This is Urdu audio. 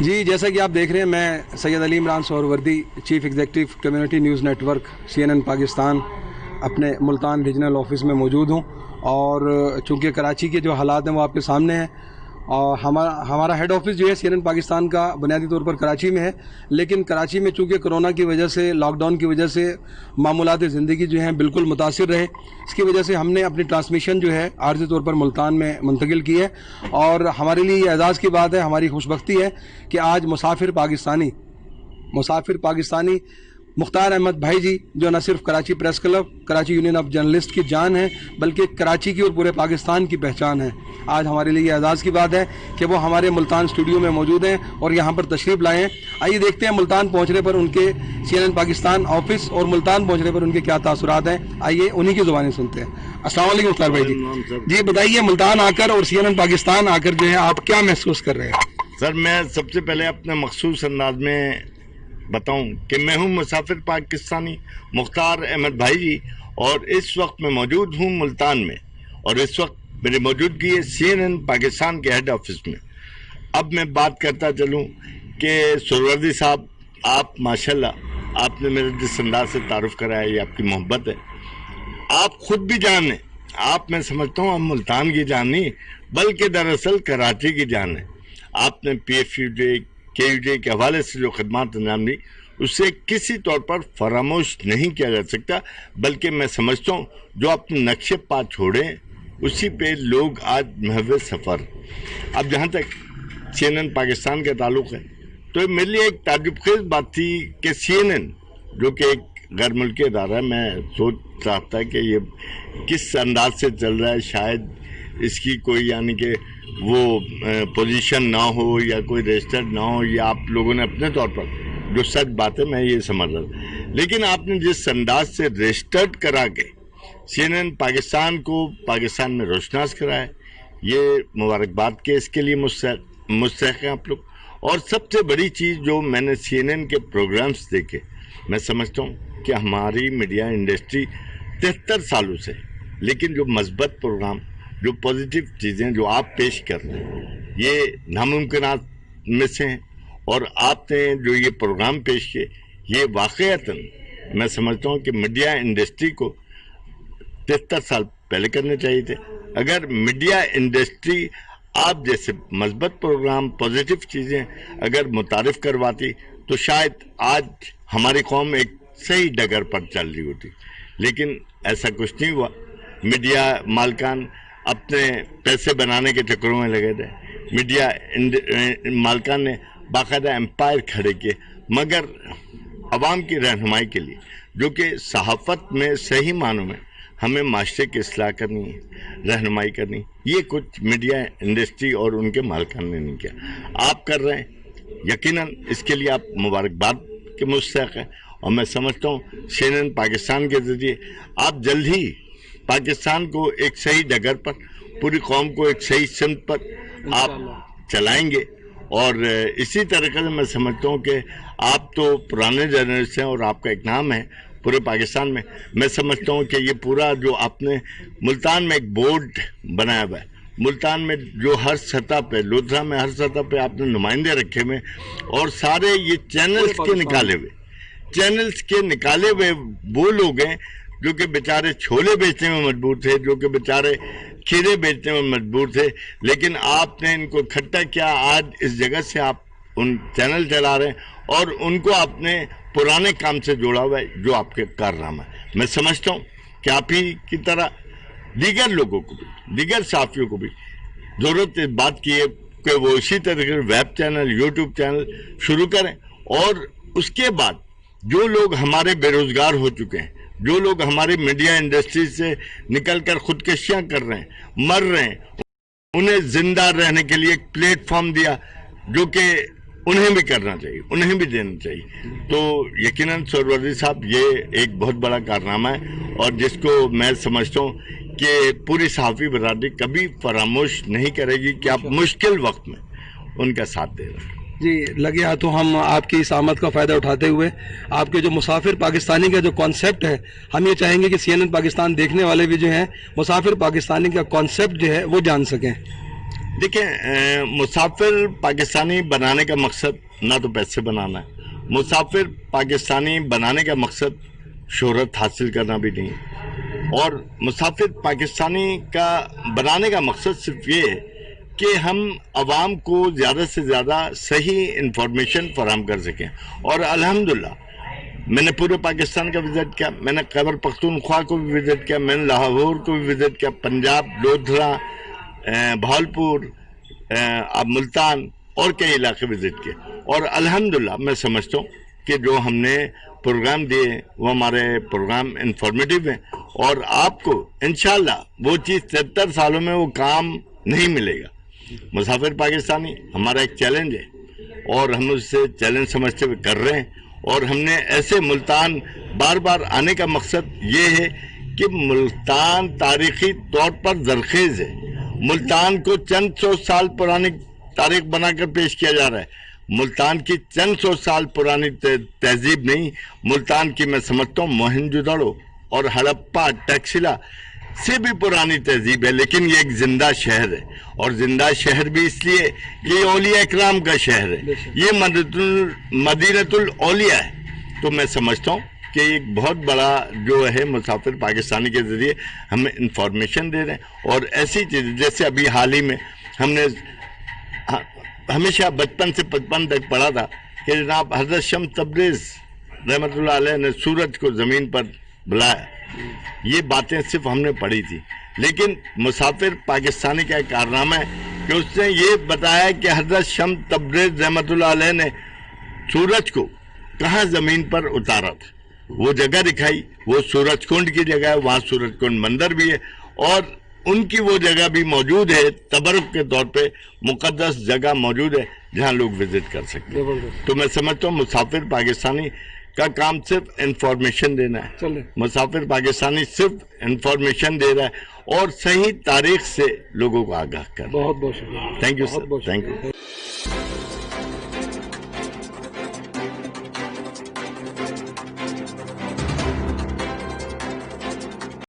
جی جیسا کہ آپ دیکھ رہے ہیں، میں Syed Ali Imran Suhrawardy, chief executive community news network CNN Pakistan, اپنے ملتان ریجنل آفس میں موجود ہوں، اور چونکہ کراچی کے جو حالات ہیں وہ آپ کے سامنے ہیں، اور ہمارا ہیڈ آفس جو ہے CNN پاکستان کا بنیادی طور پر کراچی میں ہے، لیکن کراچی میں چونکہ کرونا کی وجہ سے، لاک ڈاؤن کی وجہ سے معمولات زندگی جو ہیں بالکل متاثر رہے، اس کی وجہ سے ہم نے اپنی ٹرانسمیشن جو ہے عارضی طور پر ملتان میں منتقل کی ہے، اور ہمارے لیے یہ اعزاز کی بات ہے، ہماری خوش بختی ہے کہ آج مسافر پاکستانی مختار احمد بھائی جی، جو نہ صرف Karachi press club, Karachi union of journalist کی جان ہے، بلکہ کراچی کی اور پورے پاکستان کی پہچان ہے، آج ہمارے لیے یہ اعزاز کی بات ہے کہ وہ ہمارے ملتان اسٹوڈیو میں موجود ہیں اور یہاں پر تشریف لائے ہیں۔ آئیے دیکھتے ہیں ملتان پہنچنے پر ان کے CNN پاکستان آفس اور ملتان پہنچنے پر ان کے کیا تاثرات ہیں، آئیے انہی کی زبانیں سنتے ہیں۔ السلام علیکم مختار بھائی جی بتائیے، ملتان آ کر اور CNN پاکستان آ کر جو ہے آپ کیا محسوس کر رہے ہیں؟ سر، میں سب سے پہلے اپنے مخصوص انداز میں بتاؤں کہ میں ہوں مسافر پاکستانی مختار احمد بھائی جی، اور اس وقت میں موجود ہوں ملتان میں، اور اس وقت میری موجودگی ہے CNN پاکستان کے ہیڈ آفس میں۔ اب میں بات کرتا چلوں کہ سہروردی صاحب، آپ ماشاءاللہ، آپ نے میرے جس انداز سے تعارف کرایا، یہ آپ کی محبت ہے۔ آپ خود بھی جان ہیں، آپ میں سمجھتا ہوں ہم ملتان کی جان نہیں بلکہ دراصل کراچی کی جان ہے۔ آپ نے PFUJ KUJ کے حوالے سے جو خدمات انجام دی، اسے کسی طور پر فراموش نہیں کیا جا سکتا، بلکہ میں سمجھتا ہوں جو اپنے نقش پا چھوڑے اسی پہ لوگ آج محو سفر۔ اب جہاں تک CNN پاکستان کا تعلق ہے، تو میرے لیے ایک تعجب خیز بات تھی کہ CNN جو کہ ایک غیر ملکی ادارہ ہے، میں سوچ رہا تھا کہ یہ کس انداز سے چل رہا ہے، شاید اس کی کوئی یعنی کہ وہ پوزیشن نہ ہو یا کوئی رجسٹرڈ نہ ہو، یا آپ لوگوں نے اپنے طور پر جو سچ بات ہے میں یہ سمجھ رہا تھا، لیکن آپ نے جس انداز سے رجسٹرڈ کرا کے CNN پاکستان کو پاکستان میں روشناس کرایا، یہ مبارکباد کے اس کے لیے مستحق ہیں آپ لوگ۔ اور سب سے بڑی چیز جو میں نے CNN کے پروگرامز دیکھے، میں سمجھتا ہوں کہ ہماری میڈیا انڈسٹری 73 سالوں سے، لیکن جو مثبت پروگرام، جو پازیٹیو چیزیں جو آپ پیش کر رہے ہیں، یہ ناممکنات میں سے ہیں، اور آپ نے جو یہ پروگرام پیش کیے، یہ واقعتاً میں سمجھتا ہوں کہ میڈیا انڈسٹری کو 73 سال پہلے کرنے چاہیے تھے۔ اگر میڈیا انڈسٹری آپ جیسے مثبت پروگرام، پازیٹیو چیزیں اگر متعارف کرواتی، تو شاید آج ہماری قوم ایک صحیح ڈگر پر چل رہی ہوتی، لیکن ایسا کچھ نہیں ہوا۔ میڈیا مالکان اپنے پیسے بنانے کے چکروں میں لگے تھے، میڈیا مالکان نے باقاعدہ امپائر کھڑے کیے، مگر عوام کی رہنمائی کے لیے، جو کہ صحافت میں صحیح معنوں میں ہمیں معاشرے کی اصلاح کرنی ہے، رہنمائی کرنی، یہ کچھ میڈیا انڈسٹری اور ان کے مالکان نے نہیں کیا۔ آپ کر رہے ہیں، یقیناً اس کے لیے آپ مبارکباد کے مستحق ہیں، اور میں سمجھتا ہوں CNN پاکستان کے ذریعے آپ جلد ہی پاکستان کو ایک صحیح ڈگر پر، پوری قوم کو ایک صحیح سمت پر آپ چلائیں گے۔ اور اسی طریقے سے میں سمجھتا ہوں کہ آپ تو پرانے جرنلسٹ ہیں، اور آپ کا ایک نام ہے پورے پاکستان میں۔ میں سمجھتا ہوں کہ یہ پورا جو آپ نے ملتان میں ایک بورڈ بنایا ہوا ہے، ملتان میں جو ہر سطح پہ، لودھرا میں ہر سطح پہ آپ نے نمائندے رکھے ہوئے، اور سارے یہ چینلز کے نکالے ہوئے وہ لوگ ہیں جو کہ بیچارے چھولے بیچنے میں مجبور تھے، جو کہ بیچارے کھیرے بیچنے میں مجبور تھے، لیکن آپ نے ان کو اکٹھا کیا۔ آج اس جگہ سے آپ ان چینل چلا رہے ہیں، اور ان کو آپ نے پرانے کام سے جوڑا ہوا ہے جو آپ کے کارنامہ ہے۔ میں سمجھتا ہوں کہ آپ ہی کی طرح دیگر لوگوں کو بھی، دیگر صحافیوں کو بھی ضرورت اس بات کی ہے کہ وہ اسی طریقے سے ویب چینل، یوٹیوب چینل شروع کریں، اور اس کے بعد جو لوگ ہمارے بے روزگار ہو چکے ہیں، جو لوگ ہماری میڈیا انڈسٹری سے نکل کر خودکشیاں کر رہے ہیں، مر رہے ہیں، انہیں زندہ رہنے کے لیے ایک پلیٹ فارم دیا، جو کہ انہیں بھی کرنا چاہیے، انہیں بھی دینا چاہیے۔ تو یقیناً سہروردی صاحب، یہ ایک بہت بڑا کارنامہ ہے، اور جس کو میں سمجھتا ہوں کہ پوری صحافی برادری کبھی فراموش نہیں کرے گی کہ آپ مشکل وقت میں ان کا ساتھ دے رہے ہیں۔ جی لگے ہاتھوں ہم آپ کی اس آمد کا فائدہ اٹھاتے ہوئے آپ کے جو مسافر پاکستانی کا جو کانسیپٹ ہے، ہم یہ چاہیں گے کہ CNN پاکستان دیکھنے والے بھی جو ہیں مسافر پاکستانی کا کانسیپٹ جو ہے وہ جان سکیں۔ دیکھیں مسافر پاکستانی بنانے کا مقصد نہ تو پیسے بنانا ہے، مسافر پاکستانی بنانے کا مقصد شہرت حاصل کرنا بھی نہیں، اور مسافر پاکستانی کا بنانے کا مقصد صرف یہ ہے کہ ہم عوام کو زیادہ سے زیادہ صحیح انفارمیشن فراہم کر سکیں. اور الحمدللہ میں نے پورے پاکستان کا وزٹ کیا، میں نے خیبر پختونخوا کو بھی وزٹ کیا، میں نے لاہور کو بھی وزٹ کیا، پنجاب، لودھرا، بھاولپور، اب ملتان اور کئی علاقے وزٹ کیے. اور الحمدللہ میں سمجھتا ہوں کہ جو ہم نے پروگرام دیے وہ ہمارے پروگرام انفارمیٹیو ہیں، اور آپ کو انشاءاللہ وہ چیز 73 سالوں میں وہ کام نہیں ملے گا. مسافر پاکستانی ہمارا ایک چیلنج ہے، اور ہم اس سے چیلنج سمجھتے ہوئے کر رہے ہیں. اور ہم نے ایسے ملتان بار بار آنے کا مقصد یہ ہے کہ ملتان تاریخی طور پر زرخیز ہے. ملتان کو چند سو سال پرانی تاریخ بنا کر پیش کیا جا رہا ہے. ملتان کی چند سو سال پرانی تہذیب نہیں، ملتان کی میں سمجھتا ہوں موہنجو دڑو اور ہڑپا ٹیکسلا سے بھی پرانی تہذیب ہے، لیکن یہ ایک زندہ شہر ہے. اور زندہ شہر بھی اس لیے کہ یہ اولیاء اکرام کا شہر ہے، یہ مدینۃ الاولیاء ہے. تو میں سمجھتا ہوں کہ ایک بہت بڑا جو ہے مسافر پاکستانی کے ذریعے ہمیں انفارمیشن دے رہے ہیں. اور ایسی چیز جیسے ابھی حال ہی میں ہم نے ہمیشہ بچپن سے 55 تک پڑھا تھا کہ جناب حضرت شمس تبریز رحمۃ اللہ علیہ نے سورج کو زمین پر بلایا. یہ باتیں صرف ہم نے پڑھی تھی، لیکن مسافر پاکستانی کا ایک کارنامہ ہے کہ اس نے یہ بتایا کہ حضرت شمس تبریز رحمۃ اللہ علیہ نے سورج کو کہاں زمین پر اتارا تھا، وہ جگہ دکھائی. وہ سورج کنڈ کی جگہ ہے، وہاں سورج کنڈ مندر بھی ہے، اور ان کی وہ جگہ بھی موجود ہے، تبرک کے طور پہ مقدس جگہ موجود ہے جہاں لوگ وزٹ کر سکتے ہیں. تو میں سمجھتا ہوں مسافر پاکستانی کا کام صرف انفارمیشن دینا ہے. مسافر پاکستانی صرف انفارمیشن دے رہا ہے اور صحیح تاریخ سے لوگوں کو آگاہ کر رہا ہے. بہت بہت شکریہ. Thank you sir, thank you.